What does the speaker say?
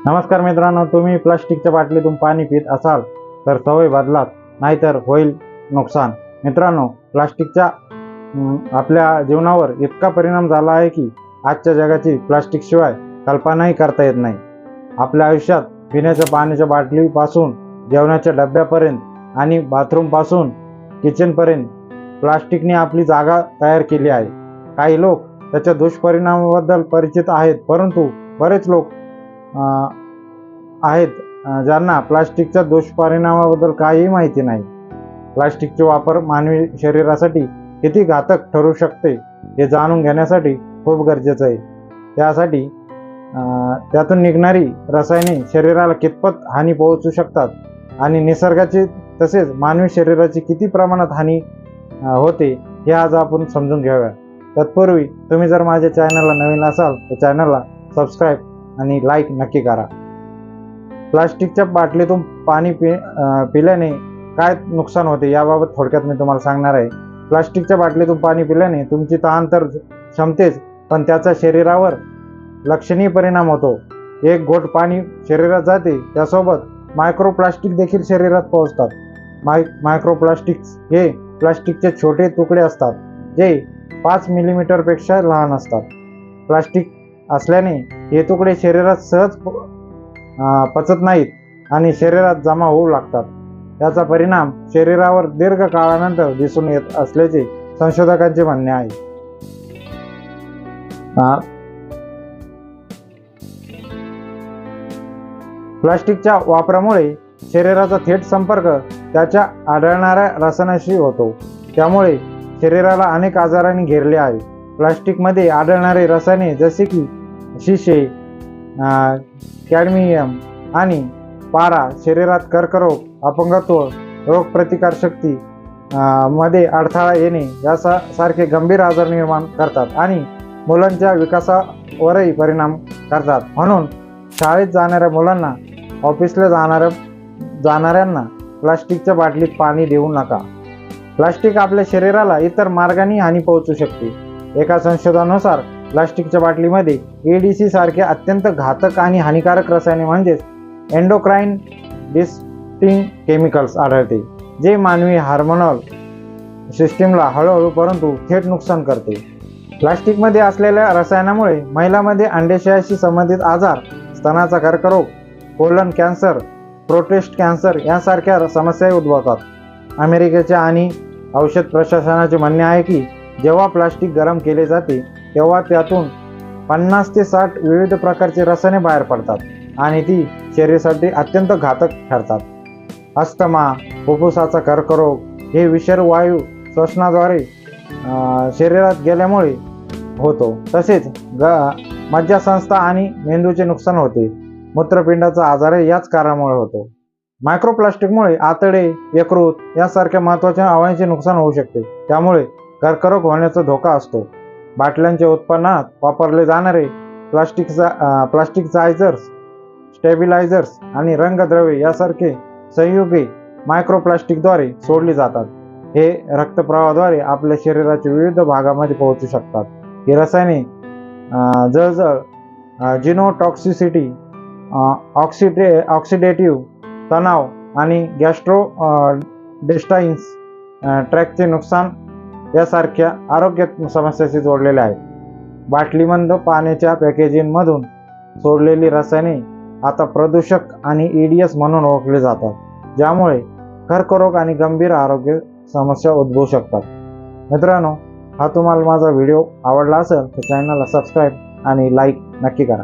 नमस्कार मित्रांनो, तुम्ही प्लास्टिकच्या बाटलीतून पाणी पित असाल तर सवय बदलात, नाहीतर होईल नुकसान. मित्रांनो, प्लास्टिकचा आपल्या जीवनावर इतका परिणाम झाला आहे की आजच्या जगाची प्लास्टिक शिवाय कल्पनाही करता येत नाही. आपल्या आयुष्यात पिण्याच्या पाण्याच्या बाटलीपासून जेवणाच्या डब्यापर्यंत आणि बाथरूमपासून किचनपर्यंत प्लास्टिकने आपली जागा तयार केली आहे. काही लोक त्याच्या दुष्परिणामाबद्दल परिचित आहेत, परंतु बरेच लोक आहेत ज्यांना प्लास्टिकच्या दुष्परिणामाबद्दल काहीही माहिती नाही. प्लास्टिकचे वापर मानवी शरीरासाठी किती घातक ठरू शकते हे जाणून घेण्यासाठी खूप गरजेचं आहे. त्यासाठी त्यातून निघणारी रसायने शरीराला कितपत हानी पोहोचू शकतात आणि निसर्गाची तसेच मानवी शरीराची किती प्रमाणात हानी होते हे आज आपण समजून घेऊया. तत्पूर्वी तुम्ही जर माझ्या चॅनलला नवीन असाल तर चॅनलला सबस्क्राईब आणि लाईक नक्की करा. प्लास्टिकच्या बाटलीतून पाणी पिल्याने काय नुकसान होते याबाबत थोडक्यात मी तुम्हाला सांगणार आहे. प्लास्टिकच्या बाटलीतून पाणी पिल्याने तुमची तहान तर क्षमतेच, पण त्याचा शरीरावर लक्षणीय परिणाम होतो. एक घोट पाणी शरीरात जाते, त्यासोबत मायक्रोप्लास्टिक देखील शरीरात पोहोचतात. मायक्रोप्लास्टिक्स हे प्लास्टिकचे छोटे तुकडे असतात जे 5 मिलीमीटरपेक्षा लहान असतात. प्लास्टिक असल्याने हे तुकडे शरीरात सहज पचत नाहीत आणि शरीरात जमा होऊ लागतात. त्याचा परिणाम शरीरावर दीर्घ काळानंतर दिसून येत असल्याचे संशोधकांचे म्हणणे आहे. प्लास्टिकच्या वापरामुळे शरीराचा थेट संपर्क त्याच्या आढळणाऱ्या रसायनाशी होतो, त्यामुळे शरीराला अनेक आजारांनी घेरले आहे. प्लास्टिकमध्ये आढळणारे रसायने जसे की शिसे, कॅडमियम आणि पारा शरीरात कर्करोग, अपंगत्व, रोगप्रतिकारशक्ती मध्ये अडथळा येणे यासारखे गंभीर आजार निर्माण करतात आणि मुलांच्या विकासावरही परिणाम करतात. म्हणून शाळेत जाणाऱ्या मुलांना, ऑफिसला जाणाऱ्यांना प्लास्टिकच्या बाटलीत पाणी देऊ नका. प्लास्टिक आपल्या शरीराला इतर मार्गांनी हानी पोहोचू शकते. एका संशोधनानुसार प्लास्टिकच्या बाटलीमध्ये EDC सारखे अत्यंत घातक आणि हानिकारक रसायने म्हणजेच एंडोक्राइन डिस्टिंग केमिकल्स आढळते, जे मानवी हार्मोनल सिस्टीमला हळूहळू परंतु थेट नुकसान करते. प्लास्टिकमध्ये असलेल्या रसायनामुळे महिलांमध्ये अंडाशयाशी संबंधित आजार, स्तनाचा कर्करोग, कोलन कॅन्सर, प्रोस्टेट कॅन्सर यांसारख्या समस्याही उद्भवतात. अमेरिकेच्या आणि औषध प्रशासनाचे म्हणणे आहे की जेव्हा प्लास्टिक गरम केले जाते तेव्हा त्यातून 50 ते 60 विविध प्रकारची रसायने बाहेर पडतात आणि ती शरीरासाठी अत्यंत घातक ठरतात. अस्थमा, फुफ्फुसाचा कर्करोग हे विषारी वायू श्वसनाद्वारे शरीरात गेल्यामुळे होतो. तसेच मज्जासंस्था आणि मेंदूचे नुकसान होते. मूत्रपिंडाचा आजारही याच कारणामुळे होतो. मायक्रोप्लास्टिकमुळे आतडे, यकृत यासारख्या महत्त्वाच्या अवयवांचे नुकसान होऊ शकते, त्यामुळे कर्करोग होण्याचा धोका असतो. बाटल्यांच्या उत्पन्नात वापरले जाणारे प्लास्टिकायझर्स, स्टेबिलायझर्स आणि रंगद्रव्ये यासारखे संयुगे मायक्रोप्लास्टिकद्वारे सोडली जातात. हे रक्तप्रवाहाद्वारे आपल्या शरीराच्या विविध भागामध्ये पोहोचू शकतात. ही रसायने जळजळ, जिनोटॉक्सिसिटी, ऑक्सिडेटिव्ह तणाव आणि गॅस्ट्रोइंटेस्टाईन्स ट्रॅक्टचे नुकसान यासारख्या आरोग्य समस्याशी जोडलेले आहेत. बाटलीबंद पाण्याच्या पॅकेजिंगमधून सोडलेली रसायने आता प्रदूषक आणि EDS म्हणून ओळखली जातात, ज्यामुळे कर्करोग आणि गंभीर आरोग्य समस्या उद्भवू शकतात. मित्रांनो, हा तुम्हाला माझा व्हिडिओ आवडला असेल तर चॅनलला सबस्क्राईब आणि लाईक नक्की करा.